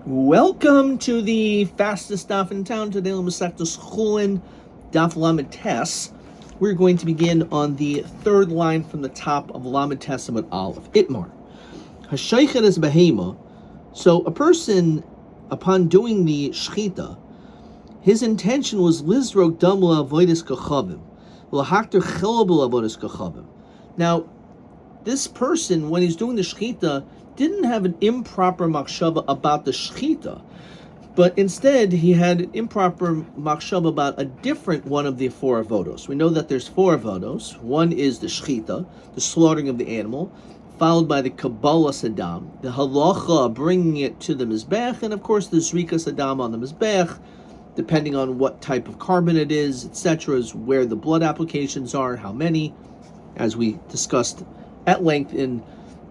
Welcome to the fastest daf in town, today Masechtas Chulin, daf Lamed Tes. We're going to begin on the third line from the top of Lamed Tes Amud Aleph. Itmar. Hashaychet is behema. So a person, upon doing the shchita, his intention was lizrok dam la'avodas kachavim, l'hakter chilab la'avodas kachavim. Now, this person, when he's doing the shchita, didn't have an improper machshava about the shchita, but instead he had an improper machshava about a different one of the four avodos. We know that there's four avodos. One is the shchita, the slaughtering of the animal, followed by the kabbalah sadam, the halacha, bringing it to the mizbech, and of course the zrika sadam on the mizbech, depending on what type of carbon it is, etc., is where the blood applications are, how many, as we discussed at length in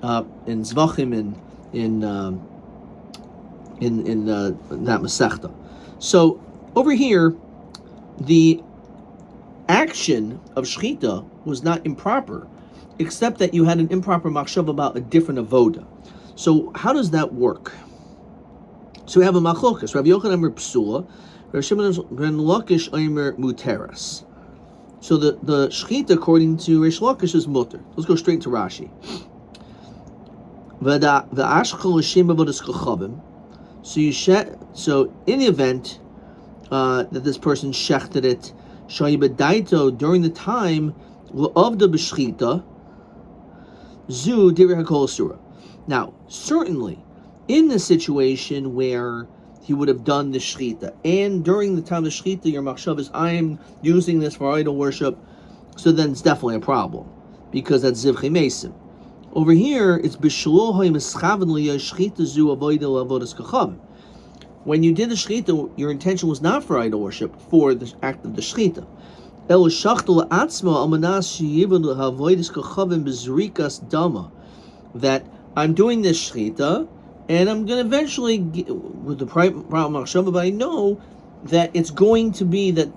Zvachim in that Masechta. So over here, the action of shchita was not improper, except that you had an improper machshav about a different avoda. So how does that work? So we have a machlokas. Rabbi Yochanan Omer psula, Rabbi Shimon ben Lakish Omer muteras. So the shchita, according to Reish Lakish, is mutter. Let's go straight to Rashi. So in the event that this person shechted it, during the time of the b'shchita, zu direi hakol asura. Now, certainly, in the situation where he would have done the shchita, and during the time of the shchita, your machshav is, I am using this for idol worship, so then it's definitely a problem, because that's zivchei mesim. Over here, it's when you did the shchita, your intention was not for idol worship, for the act of the shchita. That I'm doing this shchita, and I'm going to eventually get, with the problem machshava, but I know that it's going to be that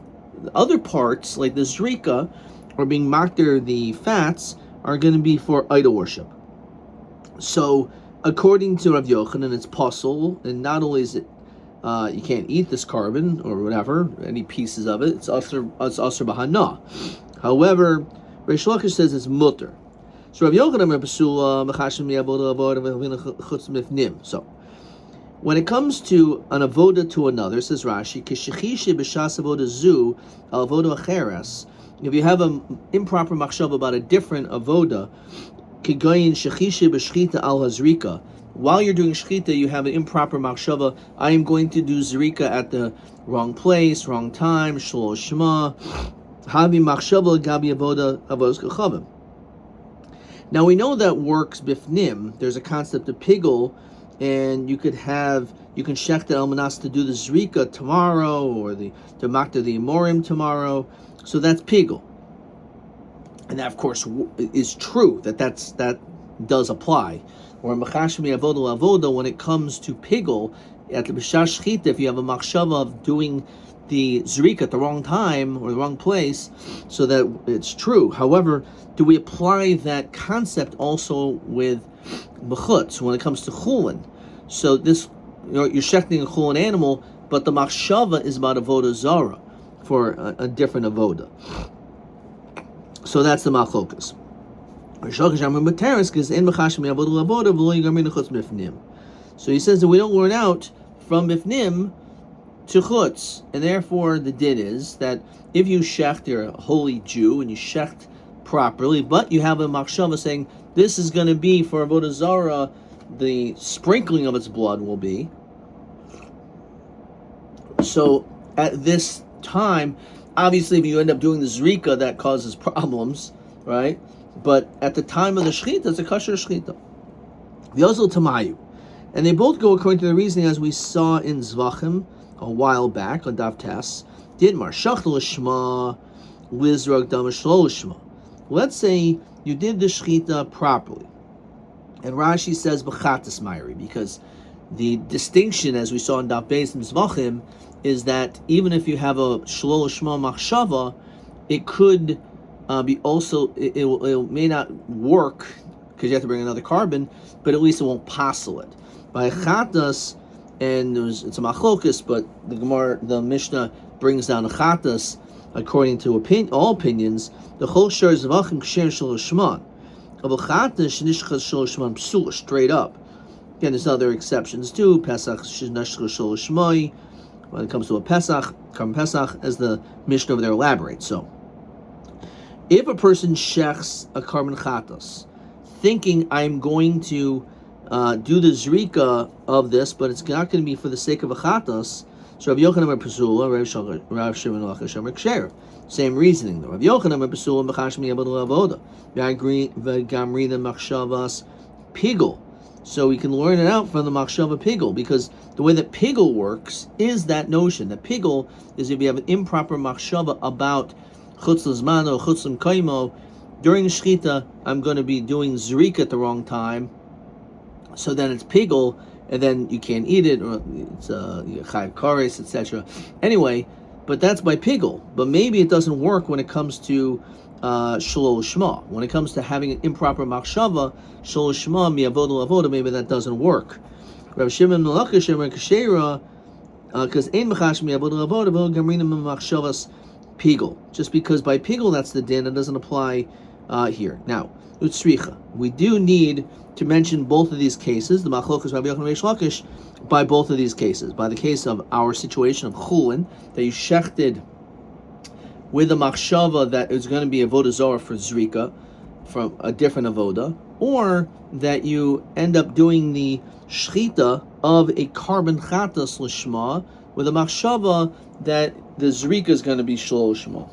other parts, like the zrika, or being makter, the fats, are going to be for idol worship. So, according to Rav Yochanan, it's possible, and not only is it you can't eat this carbon or whatever, any pieces of it, it's asur b'hana. However, Reish Lakish says it's mutter. So Rav Yochanan pesula mechashim mi'avoda avoda chutz mifnim. So, when it comes to an avoda to another, says Rashi, kishechishi b'shas avoda zu al avoda acheres. If you have an improper machshav about a different avoda, kigoyin shechishe b'shchita al hazrika. While you're doing shchita, you have an improper machshava. I am going to do zrika at the wrong place, wrong time. Shlo shema havi machshava gabi avoda avodos kachavim. Now we know that works bifnim. There's a concept of pigul, and you can shech the almanas to do the zrika tomorrow, or the makta the imorim tomorrow. So that's pigul, and that of course is true. That does apply. Or mechashmi avoda avoda, when it comes to pigul at the b'shash shchita, if you have a machshava of doing the zrika at the wrong time or the wrong place, so that it's true. However, do we apply that concept also with b'chutz when it comes to chulin? So this, you're shechting a chulin animal, but the machshava is about avoda zara for a different avoda. So that's the machlokas. So he says that we don't learn out from bifnim to chutz, and therefore the din is that if you shecht, you're a holy Jew and you shecht properly, but you have a machshava saying this is going to be for avodah zara, the sprinkling of its blood will be. So at this time, obviously, if you end up doing the zrika, that causes problems, right? But at the time of the shchita, it's a kosher shchita. V'yozil tamayu. And they both go according to the reasoning as we saw in Zvachim a while back on Dav Tes. Didmar shachtel l'shma lizrog dam shlo l'shma. Let's say you did the shchita properly. And Rashi says b'chatas mayri, because the distinction, as we saw in Dav Beis and Zvachim, is that even if you have a shlo l'shma machshava, it could be also, it may not work because you have to bring another carbon, but at least it won't passel it. By chatas, and it's a machlokus, but the Mishnah brings down a chatas according to all opinions. The whole shar zavachim ksher shalosh shman, aber chatas nishchas shalosh shman psula, straight up. Again, there's other exceptions too. Pesach nishchas shalosh shmai. When it comes to a Pesach, Karban Pesach, as the Mishnah over there elaborates. So, if a person shechs a Karban Chatas, thinking I'm going to do the Zrika of this, but it's not going to be for the sake of a Chatas, so Rav Yochanan Bar Pesula, Rav Shimon Lachash Amar Ksher. Same reasoning though. Rav Yochanan Bar Pesula, B'chash Miyabad L'avoda, V'gamri the Machshavas Pigul. So we can learn it out from the Machshava Pigul, because the way that Pigul works is that notion. That Pigul is if you have an improper Machshava about Chutz L'zmano, Chutz L'mkaimo, during Shechita, I'm going to be doing Zrika at the wrong time, so then it's Pigul, and then you can't eat it, or it's Chayav Kares, etc. Anyway, but that's by Pigul. But maybe it doesn't work when it comes to Shalol Shema. When it comes to having an improper machshava, Shalol Shema mi'avoda l'avoda, maybe that doesn't work. Rav Shimon Lachash Amar Kashera, because ein mechash mi'avoda l'avoda v'lo gamrinim machshavas Pigul. Just because by Pigul that's the din, it doesn't apply here. Now, Utsricha, we do need to mention both of these cases, the Machlokas Rabbi Yochanan Reish Lakish, by both of these cases. By the case of our situation of Chulin, that you shechted with a machshava that is going to be avodah zarah for zrika, from a different avodah, or that you end up doing the shchita of a Karban Chatas l'shma with a machshava that the zrika is going to be shalol shma.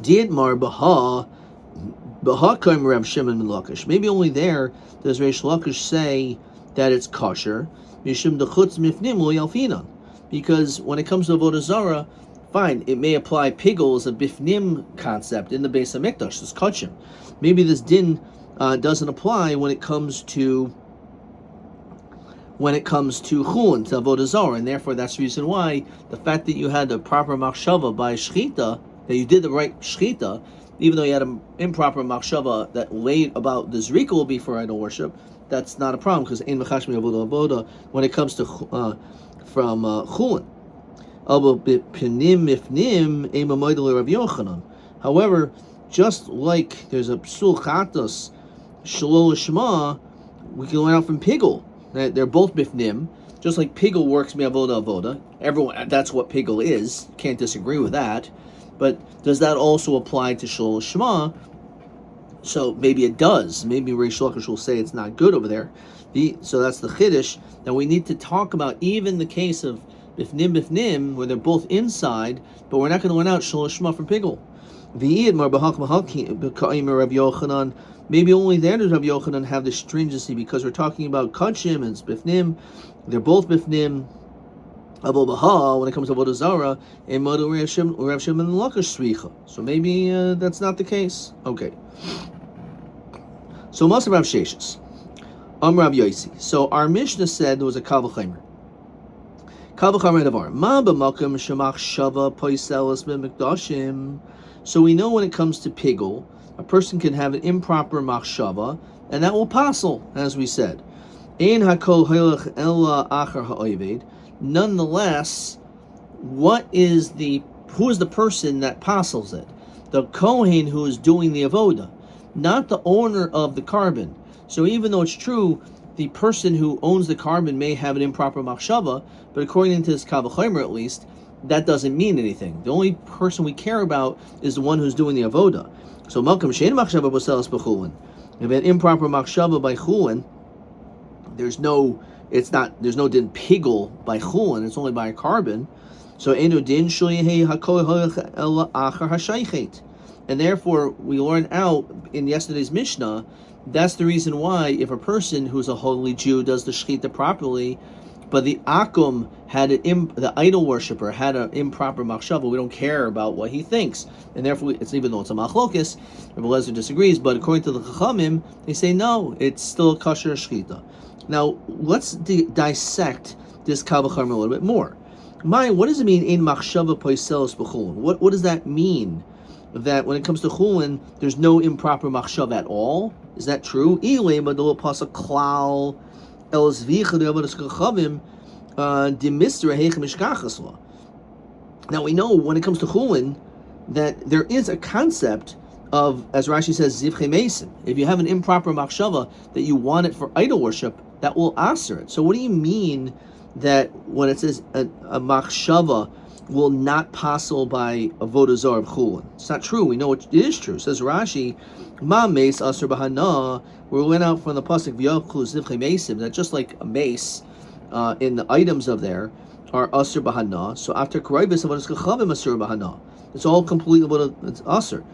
Dietmar baha kaim Rav Shimon ben Lakish. Maybe only there does Reish Lakish say that it's kosher, mishum dechutz mifnim lo yalfinan, because when it comes to avodah zarah, fine, it may apply Pigul as a bifnim concept in the Beis HaMikdash, this kachim. Maybe this din doesn't apply when it comes to Chulin, to Avodah Zarah, and therefore that's the reason why the fact that you had the proper machshava by Shechita, that you did the right Shechita, even though you had an improper machshava that laid about the Zrika will be for idol worship, that's not a problem, because ein mechashmi avodah avodah when it comes to from Chulin. However, just like there's a psul chatas shalol shema, we can learn out from Pigul. They're both bifnim. Just like Pigul works mi'avoda avoda. Everyone, that's what Pigul is. Can't disagree with that. But does that also apply to shalol shema? So maybe it does. Maybe Reish Lakish will say it's not good over there. So that's the chiddush. Now we need to talk about even the case of bifnim, where they're both inside, but we're not going to learn out Shalol Shema from Pigul. Maybe only there does Rabbi Yochanan have the stringency, because we're talking about Kachim and it's bifnim. They're both bifnim. When it comes to Avodah Zarah, and Rav Shimon Lakish Sricha. So maybe that's not the case. Okay. So Maser Rav Sheshes, Rav Yosi. So our Mishnah said there was a Kal V'Chomer. Kal V'Chomer Davar. Ma b'makom shemach shava poiselas b'mikdashim. So we know when it comes to Pigul, a person can have an improper machshava, and that will passel, as we said. Ein hakol hoilach ella achar ha'oived. Nonetheless, who is the person that passels it? The Kohen who is doing the avoda, not the owner of the carbon. So even though it's true, the person who owns the carbon may have an improper machshava, but according to this Kal V'Chomer at least, that doesn't mean anything. The only person we care about is the one who's doing the avoda. So Malkam Shein Machshava Boselas B'Chulin. If an improper machshava by Chulin, there's no din Pigul by Chulin, it's only by a carbon. So enu din shlihi hakol ela achar hashaykhet. And therefore we learn out in yesterday's Mishnah, that's the reason why if a person who's a holy Jew does the shechita properly, but the akum the idol worshiper had an improper machshava, we don't care about what he thinks, and therefore it's, even though it's a machlokis, Rabbi Lezer disagrees, but according to the Chachamim, they say no, it's still a kosher shechita. Now let's dissect this Kal V'Chomer a little bit more. What does it mean in machshava poiselos b'chulin? What does that mean? That when it comes to Chulin, there's no improper machshava at all? Is that true? El zvicha de avodas kachavim demistra heichem ishkachasla. Now we know when it comes to Chulin that there is a concept of, as Rashi says, zivche mesim. If you have an improper machshava that you want it for idol worship, that will aser it. So what do you mean that when it says a machshava will not passel by avodah zarah of Chulin? It's not true. We know it is true. It says Rashi, ma meis aser bahana. We went out from the pasuk v'yochlu zivche mesim, that just like a mace in the items of there are aser bahana. So after karayvis avodas kachavim aser bahana. It's all completely what it's aser.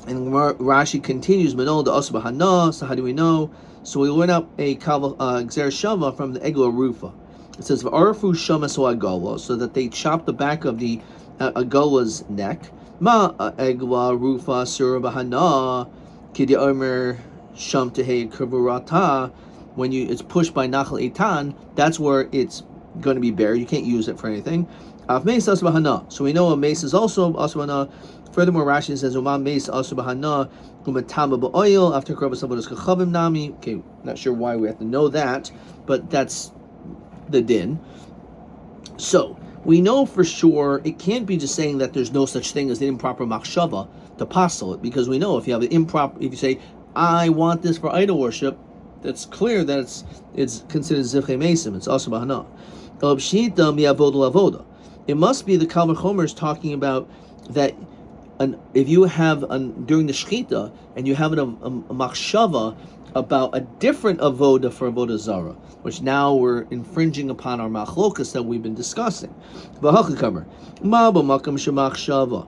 And Rashi continues, Manol the aser bahana. So how do we know? So we learn out a gzer shava from the egla rufa. It says v'arfu shamas agala, so that they chop the back of the agala's neck. Ma egla rufa aser bahana kidi omer sham tehei kavurata. When it's pushed by nachal eitan, that's where it's going to be buried. You can't use it for anything. Av meis aser bahana. So we know a mace is also aser bahana. Furthermore, Rashi says Uma meis aser bahana umatama ba'oil after krabas avodas kachavim nami. Okay, not sure why we have to know that, but that's the din. So we know for sure it can't be just saying that there's no such thing as an improper machshava to passel it, because we know if you have an improper, if you say I want this for idol worship, that's clear that it's considered zivche mesim. It's also bahana. It must be the Kal V'chomer is talking about that if you have during the shechita and you have a machshava about a different avoda for avodah zara, which now we're infringing upon our machlokas that we've been discussing. V'hachakamer ma b'makam shemachshava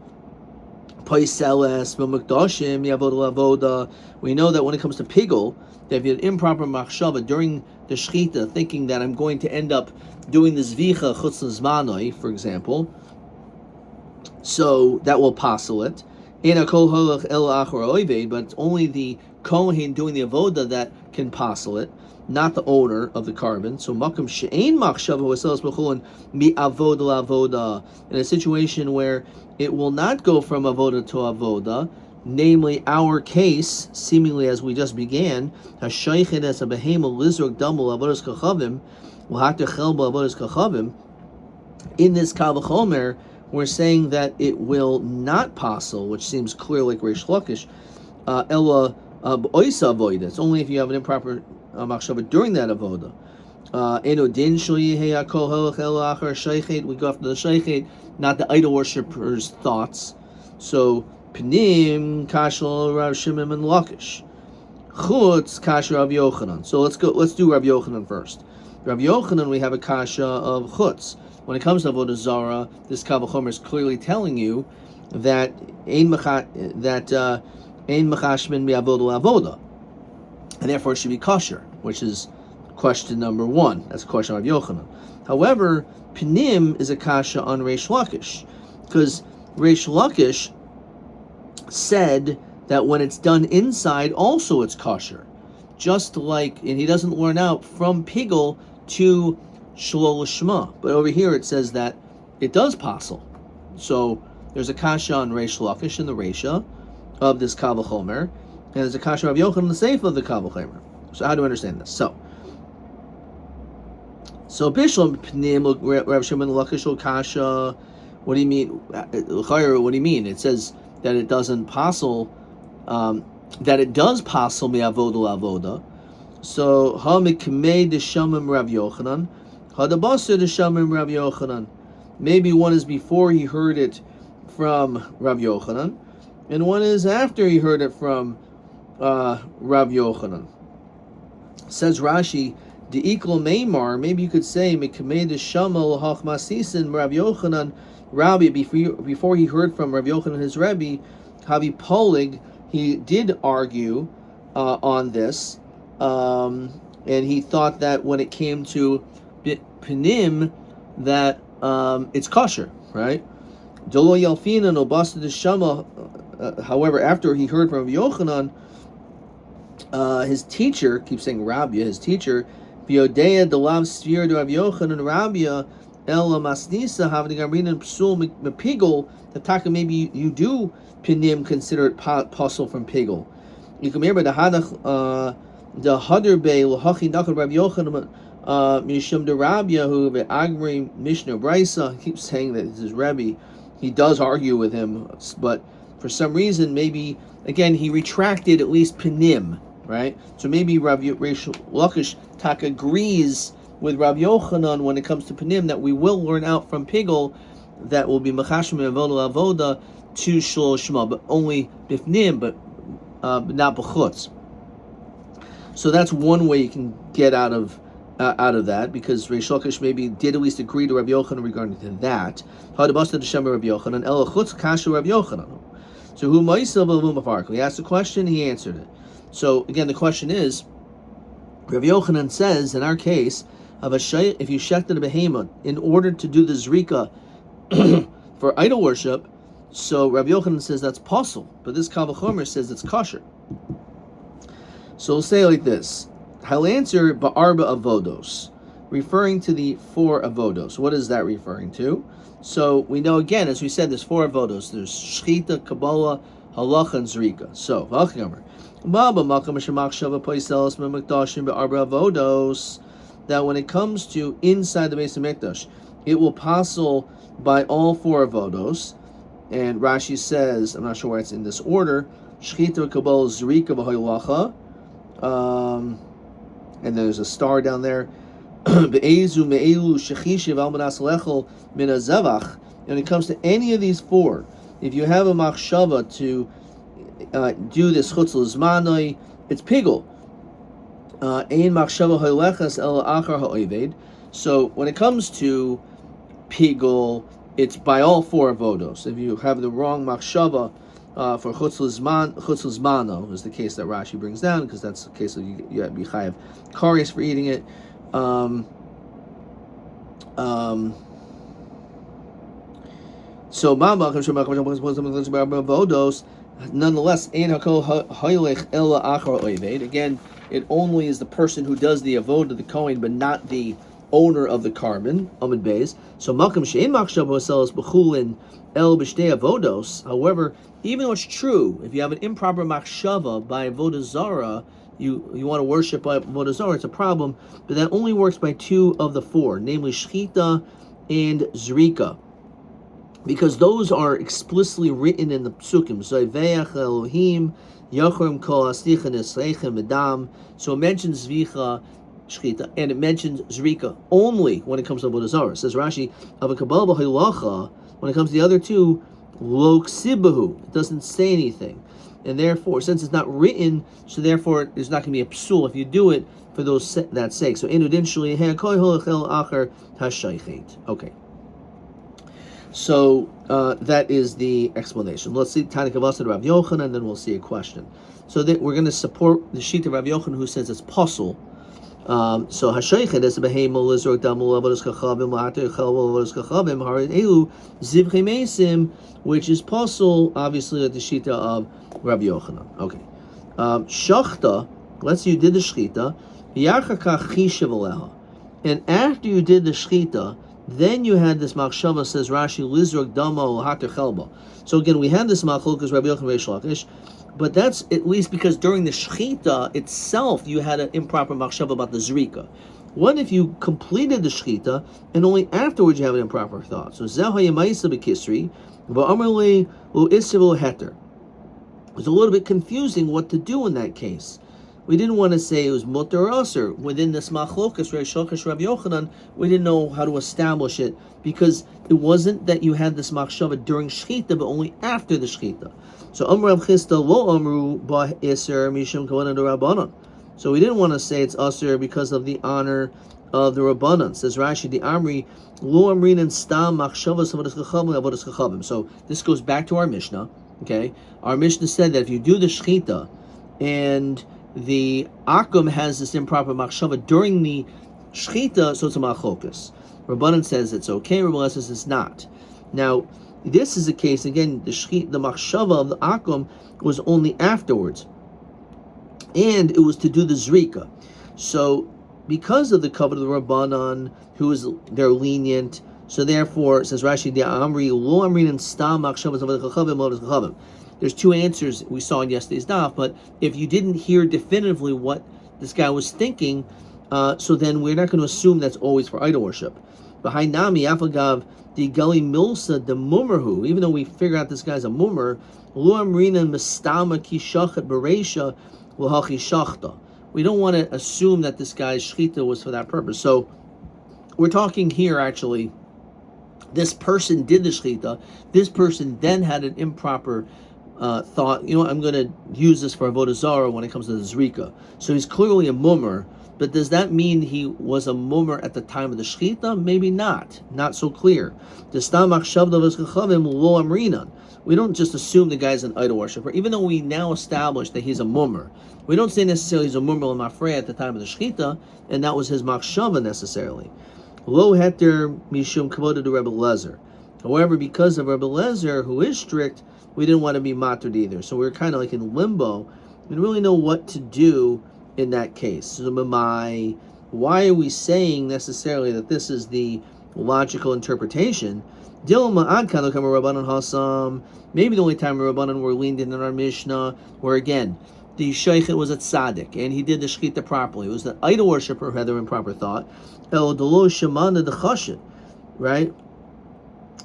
paiseles b'mukdashim yavodah avoda. We know that when it comes to pigul, that if you had improper machshava during the shechita, thinking that I'm going to end up doing the zvicha chutz zmanoi, for example, so that will passel it. But it's only the kohen doing the avoda that can passel it, not the owner of the carbon. So makam she'ein machshava v'seles b'chulin mi avoda la'avoda, in a situation where it will not go from avoda to avoda, namely our case, seemingly as we just began, hashaykhet as a behema lizrok damul avodas kachavim, l'hatechel ba'avodas kachavim. In this Kal V'chomer, we're saying that it will not passel, which seems clear like Reish Lakish, ella b'oisa avoda. It's only if you have an improper machshava during that avoda. Eno din shoyihei hakol halach ela achar shaykhet. We go after the shaykhet, not the idol worshippers' thoughts. So Pnim kashal Rav Shimon and Lakish. Chutz kasha Rav Yochanan. So let's do Rav Yochanan first. Rav Yochanan, we have a kasha of chutz. When it comes to avodah zara, this Kal V'chomer is clearly telling you that ein machashmin mi avodah avoda, and therefore it should be kosher, which is question number one. That's a question of Yochanan. However, Pnim is a kasha on Reish Lakish, because Reish Lakish said that when it's done inside, also it's kosher. Just like, and he doesn't learn out from pigul to shalol lishma. But over here it says that it does passel. So there's a kasha on Reish Lakish in the Reisha of this Kal V'chomer, and there's a kasha of Yochanan in the Seif of the Kal V'chomer. So how do we understand this? So Bishlam Pnim Rav Shimon Lakish kasha. What do you mean? What do you mean? It says that it doesn't passel, that it does passel mi avoda avoda. So ha mikmei de shamim Rav Yochanan, ha de baser de shamim Rav Yochanan. Maybe one is before he heard it from Rav Yochanan, and one is after he heard it from Rav Yochanan. Says Rashi, de iklo meimar. Maybe you could say mikmei de shamel hachmasisin Rav Yochanan. Rabbi, before he heard from Rav Yochanan, his Rabbi, Havi Polig, he did argue on this, and he thought that when it came to Panim, that it's kosher, right? Dolo Yalfina no Basta de Shama. However, after he heard from Rav Yochanan, his teacher, keeps saying Rabbi, his teacher, Viodea de Lav Sphere de Rav Yochanan Rabbi. Ela masnisa having gamrin psul mepigul. The taka maybe you do pinim consider it puzzle from pigul. You can remember the hadach the Hadar Bey Lahachi Nakad Rabbi Yochanan Mishum de Rabia who Agri Mishnah Brisa. He keeps saying that this is Rabbi. He does argue with him, but for some reason, maybe again he retracted at least Panim, right? So maybe Rabbi Lakish Tak agrees with Rabbi Yochanan when it comes to Panim that we will learn out from Pigel that will be Machashim Avoda Avoda to Shul Shema, but only Bifnim, but not B'chutz. So that's one way you can get out of that, because Reish Lakish maybe did at least agree to Rabbi Yochanan regarding to that. Hadabasta D'Shem Rabbi Yochanan El Chutz Kasha Rabbi Yochanan. So who Ma'isel B'Lu Mafarkel? He asked the question, he answered it. So again, the question is, Rabbi Yochanan says in our case, if you shechted a behemoth in order to do the zrika for idol worship, so Rabbi Yochanan says that's possible, but this Kal V'chomer says it's kosher. So we'll say it like this. He'll answer Ba'arba Avodos, referring to the 4 Avodos. What is that referring to? So we know again, as we said, there's 4 Avodos. There's Shechita, Kabbalah, Halacha, and Zrika. So, V'achyomer. Baba Makam Shemach Shava Poiselos Memekdashim Ba'arba Avodos, that when it comes to inside the Beis HaMikdash, it will passel by all 4 Avodos. And Rashi says, I'm not sure why it's in this order, Shechita, Kabbalah, Zrika, V'halacha. And there's a star down there. When it comes to any of these 4, if you have a machshava to do this chutz l'zmanoi, it's pigul. Ein machshava hoylechas el achar ha'oved. So when it comes to pigul, it's by all 4 avodos. If you have the wrong machshava for chutz l'zmano is the case that Rashi brings down, because that's the case that you have to be chayav kares for eating it. So nonetheless, again, it only is the person who does the avodah, the kohen, but not the owner of the carbon. Amid Beis. So makam she'en machshava sells b'chulin el b'shtei avodos. However, even though it's true, if you have an improper machshava by avodah zara, you want to worship by avodah zara, it's a problem. But that only works by 2 of the 4, namely shchita and zrika, because those are explicitly written in the psukim. Zoveach Elohim Yachrim Kol Astichan Esreichem Bedam. So it mentions zvicha, shchita, and it mentions zrika only when it comes to avodah zara. Says Rashi, Avakabal b'Haylacha. When it comes to the other 2, lo ksibahu, it doesn't say anything, and therefore, since it's not written, so therefore there's not going to be a psul if you do it for that sake. So inudintially, okay. So that is the explanation. Let's see Tani Kavasa Rav Yochanan, and then we'll see a question. So that we're going to support the sheet of Rav Yochanan, who says it's possible. So Hashaykhet is a behemel Lizrok Damul Avodas Kachavim La'ater Chel Avodas Kachavim Harid Elu Zivchei Mesim, which is possible, obviously, at the shita of Rabbi Yochanan. Okay, Shachta. Let's say you did the shchita, Yachakach Chishav Aleha, and after you did the shchita, then you had this machshava, says Rashi, Lizrok Damo Lahater Chelba. So again, we had this machlokes Rabbi Yochanan Reish Lakish. But that's at least because during the shechita itself, you had an improper machshava about the zrika. What if you completed the shechita and only afterwards you have an improper thought? So zehayamaisa bekisri va'amarli u'isivu heter. It's a little bit confusing what to do in that case. We didn't want to say it was mutter or usher within this machlokas Reish Lakish Rabbi Yochanan. We didn't know how to establish it, because it wasn't that you had this machshava during shechita, but only after the shechita. So Amr Rav Chisda lo Amru ba Iser Mishum Kavanah de Rabbanon. So we didn't want to say it's Usher because of the honor of the Rabbanon. Says Rashi, the Amri lo Amrin and Stam Machshavas Avodas Chachavim Avodas Chachavim. So this goes back to our Mishnah. Okay, our Mishnah said that if you do the shechita and the akum has this improper machshava during the shechita, so it's a machlokas. Rabbanan says it's okay. Rabbanan says it's not. Now, this is a case, again, the machshava of the akum was only afterwards, and it was to do the zrika. So, because of the covenant of the Rabbanan, they're lenient, so therefore, says Rashi, the Amri, lo Amrin and Stam machshavas of the chachavim. There's 2 answers we saw in yesterday's daf, but if you didn't hear definitively what this guy was thinking. So then we're not going to assume that's always for idol worship. Behind Nami, Afagav, the Gully Milsa, the Mummerhu, even though we figure out this guy's a Mummer, Lu Amrina Mistama Kishachat Beresha Lahachi Shachta. We don't want to assume that this guy's Shechita was for that purpose. So we're talking here actually, this person did the Shechita, this person then had an improper thought, I'm going to use this for Avodah Zarah when it comes to the Zrika. So he's clearly a Mummer. But does that mean he was a mummer at the time of the shechita? Maybe not. Not so clear. We don't just assume the guy's an idol worshiper, even though we now establish that he's a mummer. We don't say necessarily he's a mummer l'mafrei at the time of the shechita, and that was his machshava necessarily. Lo heter mishum kavoda to Rebbe Lezer. However, because of Rebbe Lezer, who is strict, we didn't want to be matred either. So we're kind of like in limbo. We didn't really know what to do in that case. So why are we saying necessarily that this is the logical interpretation? Maybe the only time Rabbanan were leaned in our Mishnah, where again, the Sheikhet was a tzaddik, and he did the Shechita properly. It was the idol worshiper who had the improper thought. Right?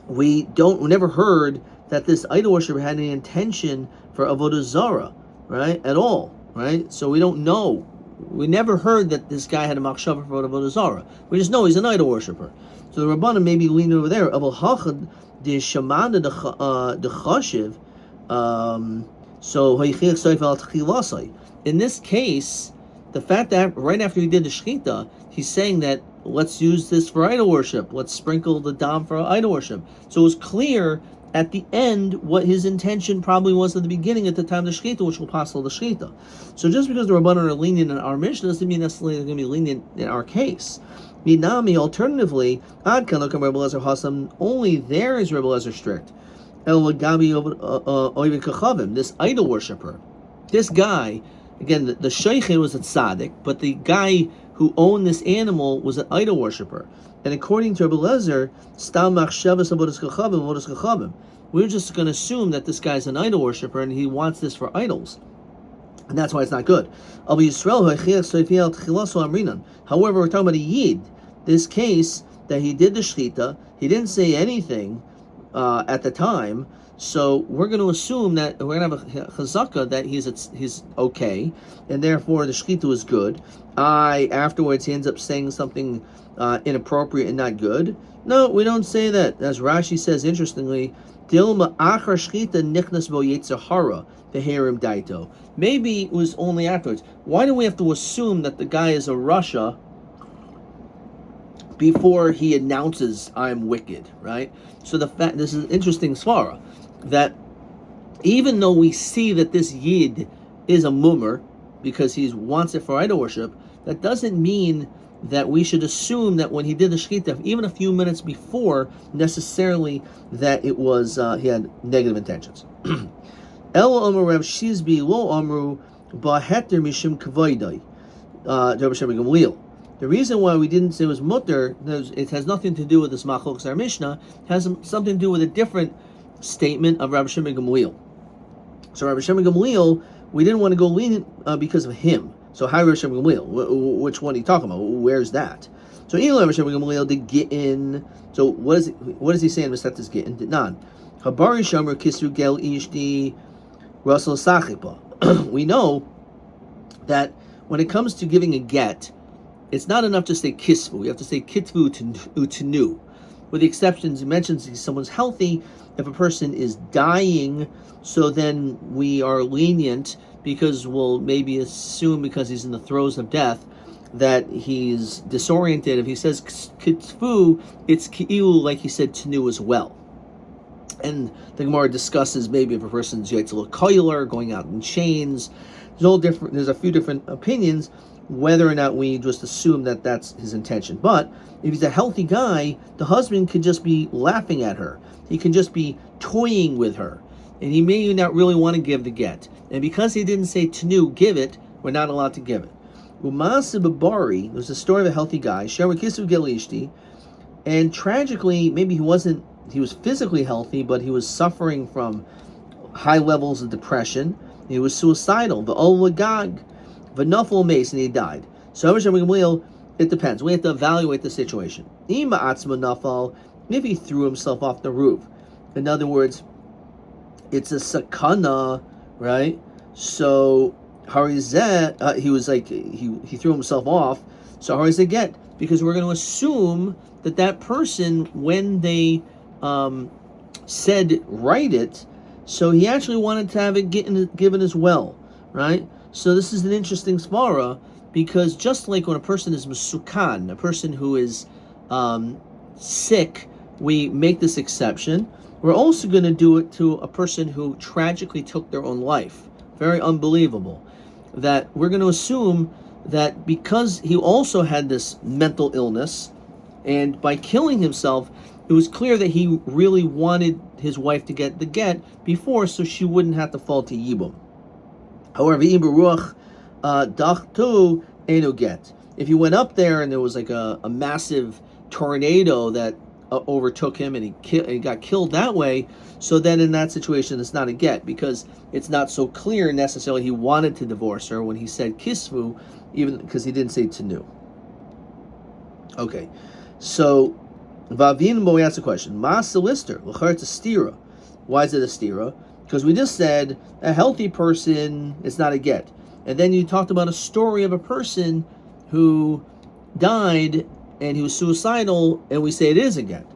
We never heard that this idol worshiper had any intention for Avodah Zarah, right? At all. Right? So we don't know. We never heard that this guy had a machshava for Avodah Zarah. We just know he's an idol worshiper. So the Rabbanan maybe leaned over there. In this case, the fact that right after he did the shechita, he's saying that let's use this for idol worship. Let's sprinkle the dam for idol worship. So it was clear at the end what his intention probably was at the beginning at the time of the shechita, which will passel the shechita. So just because the Rabbanan are lenient in our Mishnah doesn't mean necessarily they're going to be lenient in our case. Minami, alternatively, Ad Kanokam Rebbe Lezer Hasam, only there is Rebbe Lezer strict. El Gabi Oivin Kachavim, this idol worshiper. This guy, again, the Sheikh was a tzaddik, but the guy who owned this animal was an idol worshiper. And according to Rebbe Lezer, Stam Machshavas Avodas Kachavim, Avodas Kachavim. We're just going to assume that this guy's an idol worshiper and he wants this for idols. And that's why it's not good. However, we're talking about a Yid. This case that he did the Shechita, he didn't say anything at the time, so we're going to assume that we're going to have a chazaka that he's okay, and therefore the Shechita is good. Afterwards he ends up saying something inappropriate and not good. No, we don't say that. As Rashi says, interestingly, maybe it was only afterwards. Why do we have to assume that the guy is a Rasha before he announces I'm wicked, right? So this is interesting svara, that even though we see that this Yid is a mummer because he wants it for idol worship, that doesn't mean that we should assume that when he did the shechita, even a few minutes before, necessarily that it was he had negative intentions. El Omer Rav Shizbi Lo Amru Baheter Mishim Kavaydai. The reason why we didn't say it was mutter, it has nothing to do with this machlokes our Mishnah, it has something to do with a different statement of Rabbi Shimon Gamliel. So Rabbi Shimon Gamliel, we didn't want to go lenient because of him. So how Rabbi Shimon Gamliel? Which one are you talking about? Where's that? So Rabbi Shimon Gamliel did Gittin. So what is he saying? Misatis Gittin did not. Habari Shomer Kisru Gel Ishti Russell Sachipa. We know that when it comes to giving a get, it's not enough to say kisvu. You have to say kitvu utenu. With the exceptions, he mentions if someone's healthy, if a person is dying, so then we are lenient because we'll maybe assume because he's in the throes of death that he's disoriented. If he says kitvu, it's ki'ilu like he said tenu as well. And the Gemara discusses maybe if a person's yaitzel koiler, going out in chains. There's a few different opinions whether or not we just assume that that's his intention. But if he's a healthy guy, the husband could just be laughing at her. He can just be toying with her. And he may not really want to give the get. And because he didn't say tenu, give it, we're not allowed to give it. Umasa Babari, there's a story of a healthy guy, Sharakisu Gelishti, and tragically, maybe he was physically healthy, but he was suffering from high levels of depression. He was suicidal. The Olagag, V'nafal mace, and he died. So it depends. We have to evaluate the situation. If he threw himself off the roof, in other words, it's a sakana, right? So harizet, he was like he threw himself off. So harizet get, because we're going to assume that person, when they said write it, so he actually wanted to have it given as well, right? So this is an interesting svara, because just like when a person is masukan, a person who is sick, we make this exception. We're also going to do it to a person who tragically took their own life. Very unbelievable. That we're going to assume that because he also had this mental illness, and by killing himself, it was clear that he really wanted his wife to get the get before, so she wouldn't have to fall to Yibum. However, if you went up there and there was like a massive tornado that overtook him and he got killed that way, so then in that situation it's not a get, because it's not so clear necessarily he wanted to divorce her when he said kisvu, even because he didn't say tanu. Okay, so Vavin Bo asked a question. Masa lister, l'char to stira. Why is it a stira? Because we just said a healthy person is not a get. And then you talked about a story of a person who died and he was suicidal, and we say it is a get.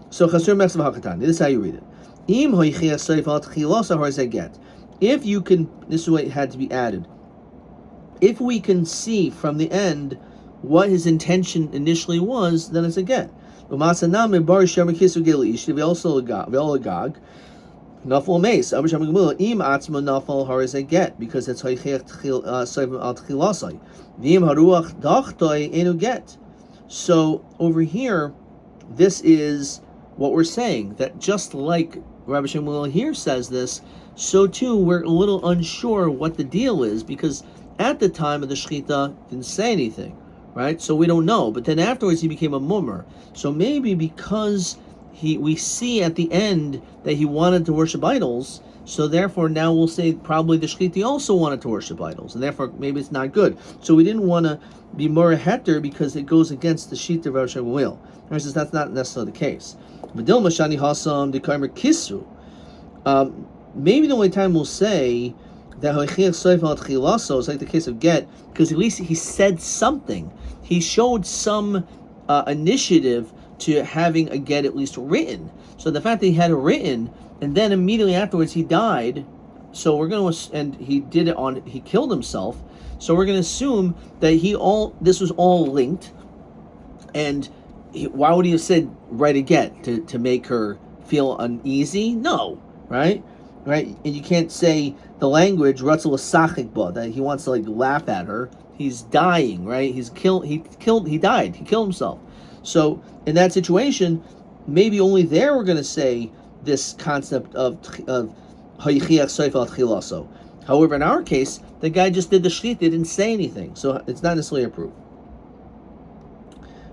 So chasur meksav hakatan. This is how you read it. Im hoichia seif al tchilasa harzeh get. If you can, this is what had to be added. If we can see from the end what his intention initially was, then it's a get. Umasanam bar shemer kisu geli ishti ve'olso agag. Nafal mace. Im atzma nafal harzeh get, because it's hoichia seif al tchilasai. V'im haruach dachtoi enu get. So over here, this is what we're saying, that just like Rabbi Shemuel here says this, so too we're a little unsure what the deal is, because at the time of the Shechita didn't say anything, right? So we don't know. But then afterwards he became a mummer. So maybe because we see at the end that he wanted to worship idols, so therefore now we'll say probably the Shechita also wanted to worship idols, and therefore maybe it's not good. So we didn't want to be more heter because it goes against the sheet of Rabbi Shemuel. Says that's not necessarily the case. Maybe the only time we'll say that is like the case of get, because at least he said something. He showed some initiative to having a get at least written. So the fact that he had it written, and then immediately afterwards he died, so we're going to, and he killed himself. So we're going to assume that this was all linked, and why would he have said write a get to make her feel uneasy? No, right? And you can't say the language ratzel sachik ba, that he wants to like laugh at her. He's dying, right? He died. He killed himself. So in that situation, maybe only there we're going to say this concept of hayichiach soif al tchilaso. However, in our case, the guy just did the shechita, didn't say anything, so it's not necessarily approved.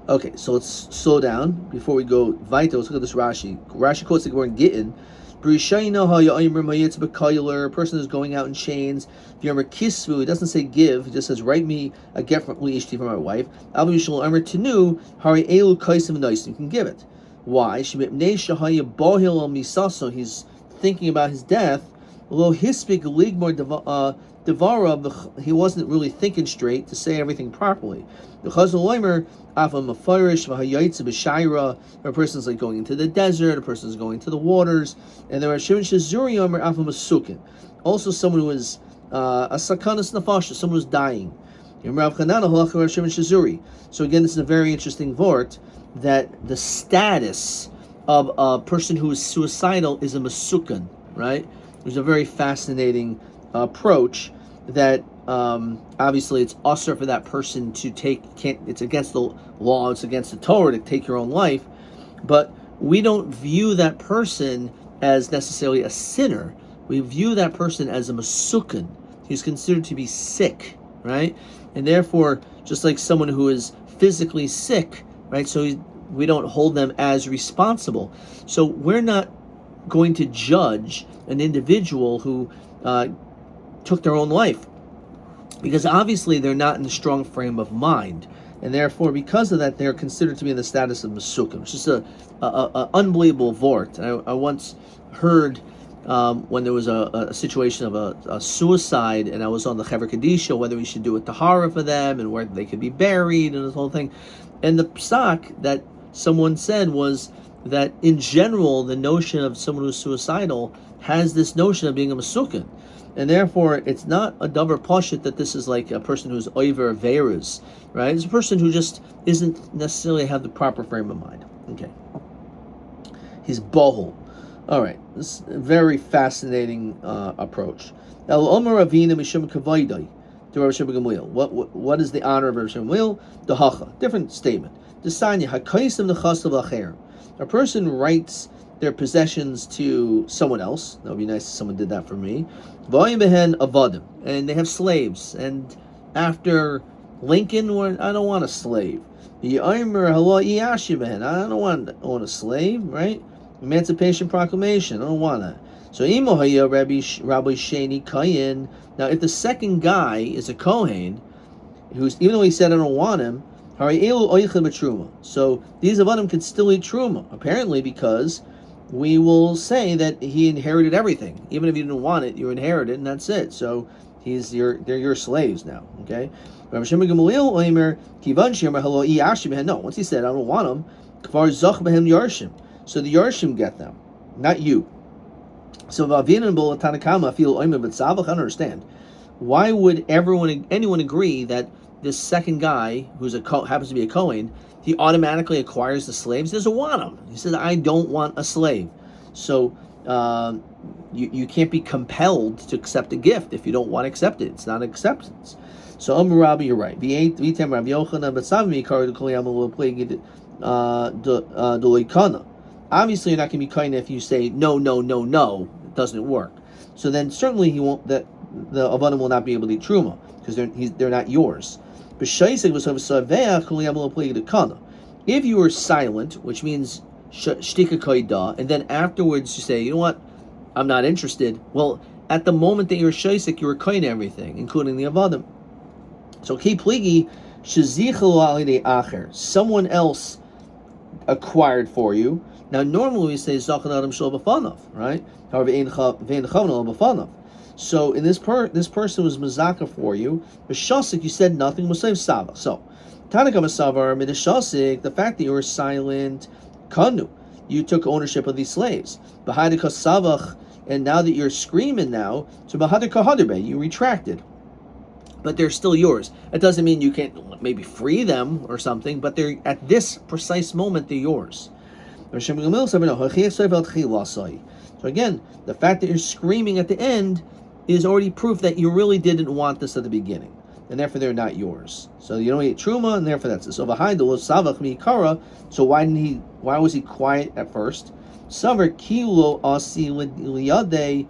Okay, so let's slow down before we go weiter. Let's look at this Rashi. Rashi quotes the word gittin. A person is going out in chains. Kisvu, it doesn't say give, it just says write me a get from Ishti for my wife. You can give it. Why? He's thinking about his death. He wasn't really thinking straight to say everything properly. A person's like going into the desert, a person's going to the waters, and there are also someone who is a sakanas nafasha, someone who's dying. So again, this is a very interesting vort, that the status of a person who is suicidal is a masukan, right? Which is a very fascinating approach, that obviously it's usher for that person to it's against the law, it's against the Torah to take your own life, but we don't view that person as necessarily a sinner. We view that person as a masukan. He's considered to be sick, right? And therefore, just like someone who is physically sick, right? So we don't hold them as responsible. So we're not going to judge an individual who took their own life. because obviously they're not in a strong frame of mind, and therefore, because of that, they're considered to be in the status of Masukim. It's just a unbelievable vort. I once heard when there was a situation of a suicide, and I was on the Chaver Kadisha, whether we should do a tahara for them and where they could be buried and this whole thing. And the psak that someone said was that in general, the notion of someone who's suicidal has this notion of being a Masukin. And therefore, it's not a davar pashut that this is like a person who's over verus, right? It's a person who just isn't necessarily have the proper frame of mind. Okay. He's bohol. All right. This is a very fascinating approach. Now, Omer Ravina Mishum Kavaydai to Rabbi Shimon Gamliel. What is the honor of Rabbi Shimon Gamliel? The Hacha. Different statement. Desanya Hakaisim Nechasav Lacher. A person writes their possessions to someone else. That would be nice if someone did that for me. Vayim behen avadim, and they have slaves. And after Lincoln, I don't want a slave. Yomer halo iyashi behen. I don't want a slave, right? Emancipation Proclamation. I don't want that. So imo haya Rabbi Sheni Kayin. Now, if the second guy is a Kohen, who's even though he said I don't want him, so these avadim can still eat truma, apparently because we will say that he inherited everything. Even if you didn't want it, you inherited it, and that's it. So they're your slaves now. Okay. No, once he said I don't want them, so the Yarshim get them, not you. So I don't understand. Why would anyone agree that this second guy, who's happens to be a Kohen, he automatically acquires the slaves? He doesn't want them. He says, I don't want a slave. So you can't be compelled to accept a gift if you don't want to accept it. It's not acceptance. So Rabbi, you're right. Obviously, you're not going to be kind if you say no, no, no, no. It doesn't work. So then certainly he won't. That the avadim will not be able to eat truma because they're not yours. If you were silent, which means shtika koida, and then afterwards you say, you know what, I'm not interested. Well, at the moment that you're shaisik, you were kind everything, including the avadim. So ki pligi shazichelu alidei acher, someone else acquired for you. Now, normally we say zachan adam shel b'fanav, right? However, ve'en chavon b'fanav. So in this person was mazaka for you. B'shasik, you said nothing. Musav sava. So Tanakam savar midashasik. The fact that you were silent, kanu, you took ownership of these slaves. B'hadika savach, and now that you're screaming now, so b'hadika haderbe, you retracted, but they're still yours. It doesn't mean you can't maybe free them or something, but they're at this precise moment they're yours. So again, the fact that you're screaming at the end is already proof that you really didn't want this at the beginning, and therefore they're not yours. So you don't eat truma, and therefore that's it. So behind the savach mikara. So why was he quiet at first? Savar kilo asi liyade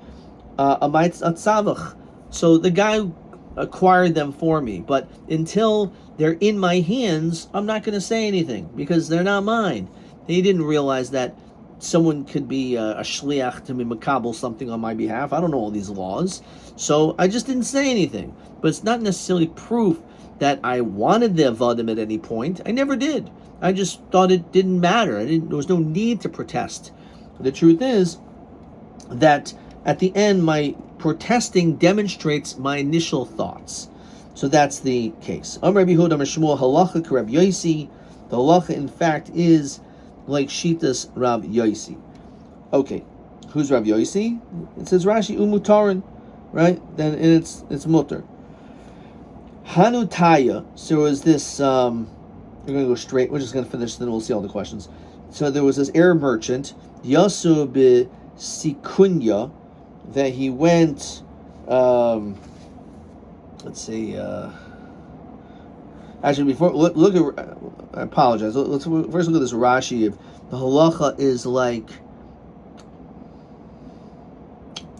amaitz atzavach. So the guy acquired them for me, but until they're in my hands, I'm not going to say anything because they're not mine. He didn't realize that someone could be a shliach to me makabel something on my behalf. I don't know all these laws, so I just didn't say anything. But it's not necessarily proof that I wanted the avadim at any point. I never did. I just thought it didn't matter. There was no need to protest. The truth is that at the end, my protesting demonstrates my initial thoughts. So that's the case. Rabbi Yehuda Amar Shmuel halacha k'Rab Yosi. The halacha, in fact, is like Shitas Rav Yosi. Okay, who's Rav Yosi? It says Rashi umutarin, right? Then it's mutter. Hanutaya. So is this? We're going to go straight. We're just going to finish, then we'll see all the questions. So there was this Arab merchant Yasu be Sikunya that he went. Let's see. Actually, before look at, I apologize. Let's first look at this Rashi. If the halacha is like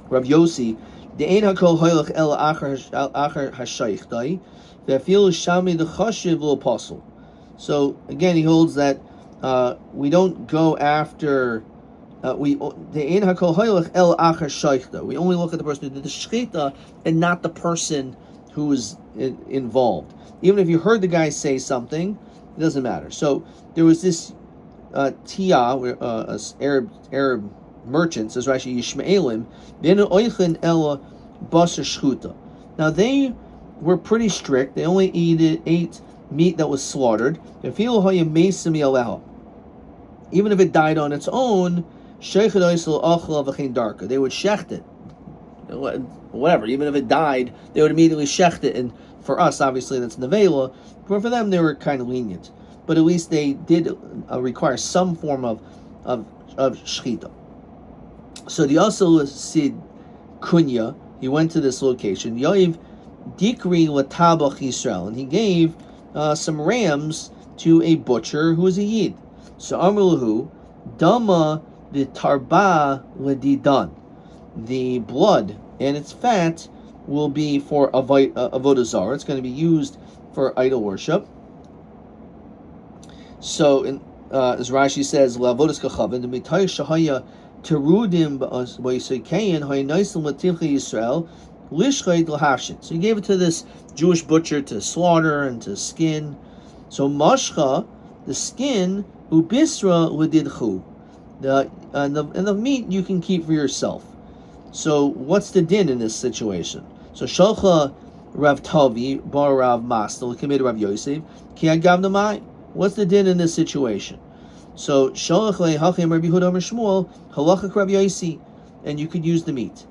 Rav Yosi, the ein hakol hoylach el achar hashayich dai, ve'afil shami the chashiv lo apostle. So again, he holds that we don't go after the ein hakol hoylach el achar shayich dai. We only look at the person who did the shechita and not the person who is involved. Even if you heard the guy say something, it doesn't matter. So there was this Arab merchants, as Rashi Yishmaelim, Oichin Ella Basar Shchuta. Now they were pretty strict. They only ate meat that was slaughtered. Even if it died on its own, they would shecht it. Whatever, even if it died, they would immediately shecht it. And for us, obviously, that's nevela. But for them, they were kind of lenient. But at least they did require some form of shechita. So the also Sid Kunya, he went to this location. Yoiv Dikri Latabach Yisrael, and he gave some rams to a butcher who was a yid. So Amrulahu Dama the Tarba Ledidan, the blood and its fat will be for avodah zarah. It's going to be used for idol worship. So, as Rashi says, la'avodas kachavin the mitay shahaya terudim ba'yisaykein haynaisim latimcha Yisrael lishchayit lahafshin. So he gave it to this Jewish butcher to slaughter and to skin. So mashcha, the skin, ubisra ledidchu, and the meat you can keep for yourself. So what's the din in this situation? So shalcha Rav Tavi bar Rav Mastel committed Rav Yosef ki agav namai. What's the din in this situation? So shalach le hachem Rabbi Yehuda Shmuel halachak Rav Yosi, and you could use the meat.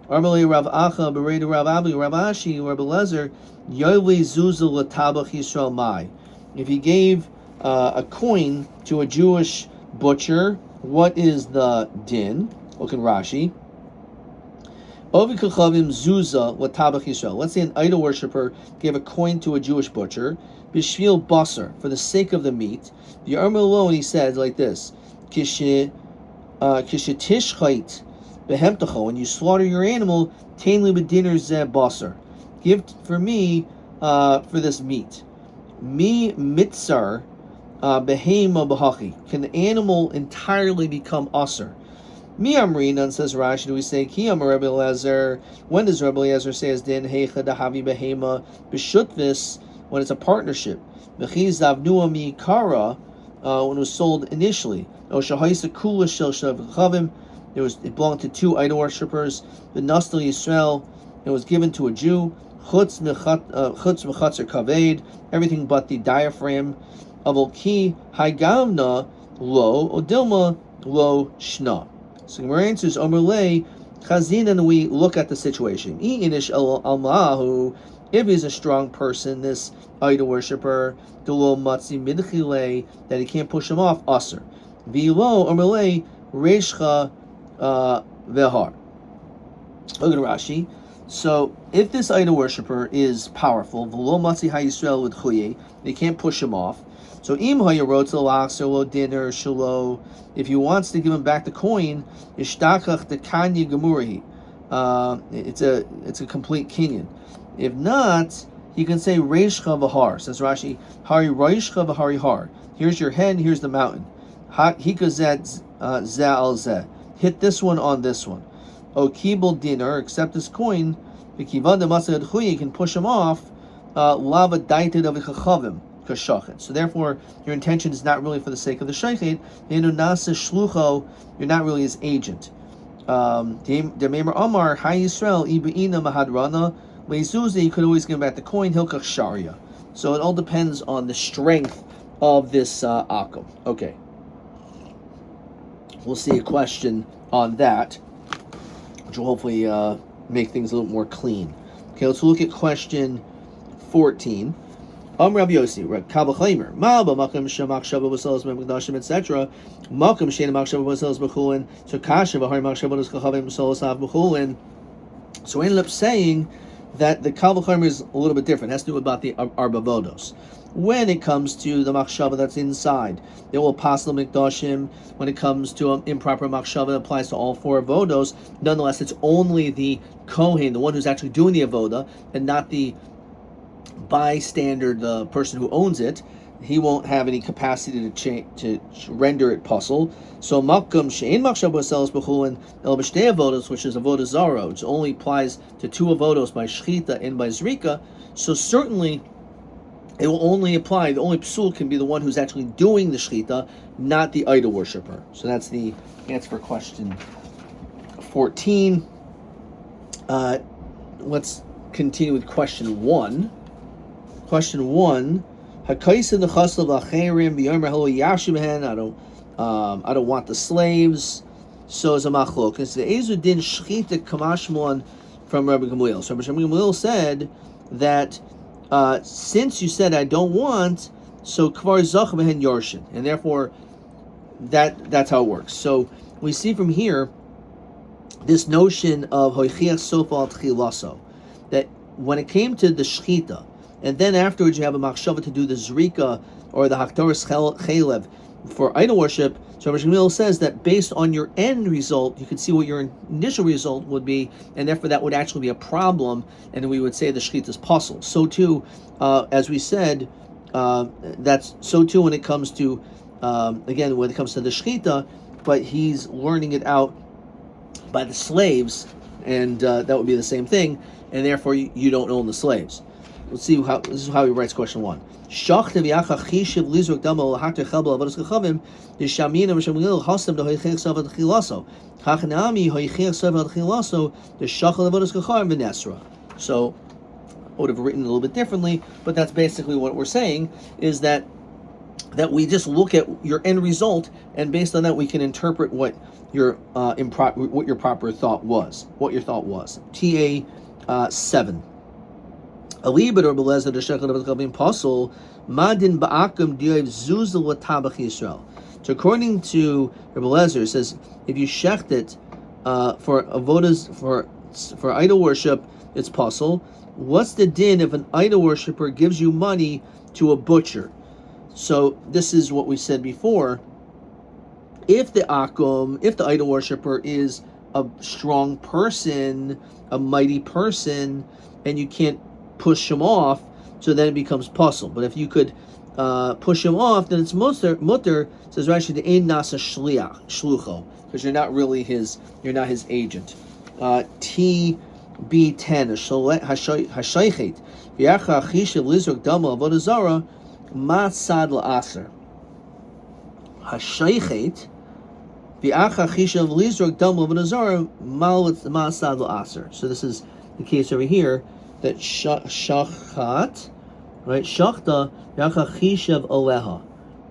Armalei Rav Acha berei Rav Abi Rav Ashi Rav Lezer Yovli Zuzah Latabach Yisrael Mai. If he gave a coin to a Jewish butcher, what is the din? Look in Rashi. Ovi Kachavim Zuzah Latabach Yisrael. Let's say an idol worshiper gave a coin to a Jewish butcher, Bishvil Basar, for the sake of the meat. The Armel alone, he says like this: Kishetishchait behemtacho, when you slaughter your animal, tainli b'dinner zeh basar, give for me for this meat. Mi mitzar behema b'hachi. Can the animal entirely become asar? Mi amrinan, says Rashi, do we say ki amar Rabbi Eliezer? When does Rabbi Eliezer say as din heicha dahavi behema b'shutvis? When it's a partnership. Mechiz avnua mi kara, when it was sold initially. It belonged to two idol worshippers. The Nastal Yisrael, it was given to a Jew. Chutz mechatzer kaved, everything but the diaphragm. Avol ki haigavna lo odilma lo shna. So our answer is Omerlei Chazin, and we look at the situation. Inish almahu, if he's a strong person, this idol worshipper, delo matzi midchile, that he can't push him off, aser. Vilo Omerlei Reshcha Vehar. Look at Rashi. So, if this idol worshiper is powerful, V'lo matzi ha'Yisrael with chuye, they can't push him off. So, im ha'yarotz l'achser lo dinner shelo, if he wants to give him back the coin, ishtakach the kanya gemurahi. It's a complete kinyan. If not, he can say reishcha v'har. Says Rashi, hari reishcha v'hari har. Here's your head, here's the mountain. Hikazet zeh al zeh. Hit this one on this one. O kibul dinner, accept this coin. V'kivan demasad chuyi, can push him off. Lava daited of chachavim kashachet. So therefore, your intention is not really for the sake of the shaychet. Nasa shlucho, you're not really his agent. Dememer Amar Hay Yisrael Ibeina Mahadrana Leizuzi. You could always give him back the coin. Hilkach Sharia. So it all depends on the strength of this akum. Okay. We'll see a question on that, which will hopefully make things a little more clean. Okay, let's look at question 14. Rabbi Yossi, Kabel Chaimer, Malba Makam Shemak Shaba Basalas Memdashim, etc. Makam Shana Makshaba Basalas Bechulin, so Kasha Bahari Makshaba Basalas Basalas Bechulin. So we ended up saying that the Kabel Chaimer is a little bit different. It has to do about the Arbavodos. When it comes to the Makshaba that's inside, they will pass the Mikdashim. When it comes to improper Makshaba, it applies to all four Avodos. Nonetheless, it's only the Kohen, the one who's actually doing the Avoda, and not the bystander, the person who owns it. He won't have any capacity to render it puzzle. So Malkam Shein Makshaba Selas Bechulin El B'Shtei Avodos, which is Avodah Zarah, which only applies to two Avodos by Shchita and by Zrika. So certainly, it will only apply. The only psul can be the one who's actually doing the shechita, not the idol worshiper. So that's the answer for question 14. Let's continue with question 1. Question 1. I don't want the slaves. So is a machlok. It's the Ezu din shchita kamashmon from Rabbi Gamliel. So Rabbi Gamliel said that since you said I don't want, so kvar zach behen yorshin, and therefore that's how it works. So we see from here this notion of hoichiach sofa al tchilaso, that when it came to the shchita, and then afterwards you have a machshava to do the zrika or the haktoris chelev for idol worship. So Rabbi Shmuel says that based on your end result, you can see what your initial result would be, and therefore that would actually be a problem, and we would say the shechita is possible. So too, as we said, that's so too when it comes to, again, when it comes to the shechita, but he's learning it out by the slaves, and that would be the same thing, and therefore you don't own the slaves. Let's see how this is how he writes question 1. Shachta v'yacha chishiv lizruk damo l'hakter chabel avodas kachavim d'shamina v'shamil hasam d'hoichech savat chilaso hachanami hoichech savat chilaso d'shachal avodas kachavim v'nesra. So I would have written a little bit differently, but that's basically what we're saying, is that we just look at your end result, and based on that we can interpret what your proper thought was, what your thought was. TA 7. Alibad or Belezer the Shechel of the Apostle Madin Ba'akum Dioiv Zuzal Watabach Yisrael. So according to Rabbi Lezer, it says if you shecht it for avodas for idol worship, it's possible. What's the din if an idol worshiper gives you money to a butcher? So this is what we said before. If the idol worshiper is a strong person, a mighty person, and you can't push him off, so then it becomes puzzle. But if you could push him off, then it's mutter. Says Rashi, the ein nasa shlucho, because you're not his agent. TB10 hashaykhet v'yacha chishav lizruk dama avodah zara matzad la'aser. Hashaykhet v'yacha chishav lizruk dama avodah zara matzad la'aser. So this is the case over here, that shachat, right? Shachta yacha chishav aleha,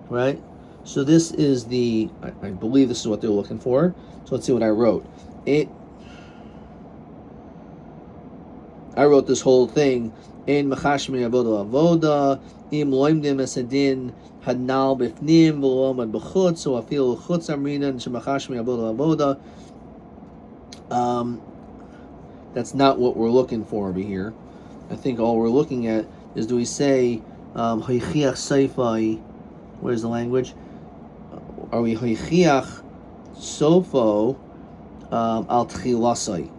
right? So this is I believe this is what they're looking for. So let's see what I wrote. I wrote this whole thing. In machashmi avoda im loimdim esadin hadnal bifnim v'lomad b'chutz, so I feel chutz amrina and shemachashmi avoda. That's not what we're looking for over here. I think all we're looking at is, do we say hoichiach seifai? Where's the language? Are we hoichiach sofo al tchilasai?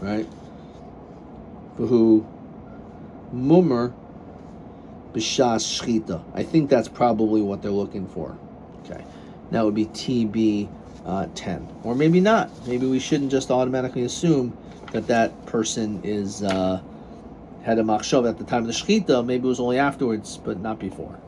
Right? Who mummer b'shas shchita. I think that's probably what they're looking for. Okay, that would be TB 10, or maybe not. Maybe we shouldn't just automatically assume that person is had a machshava at the time of the shechita. Maybe it was only afterwards, but not before.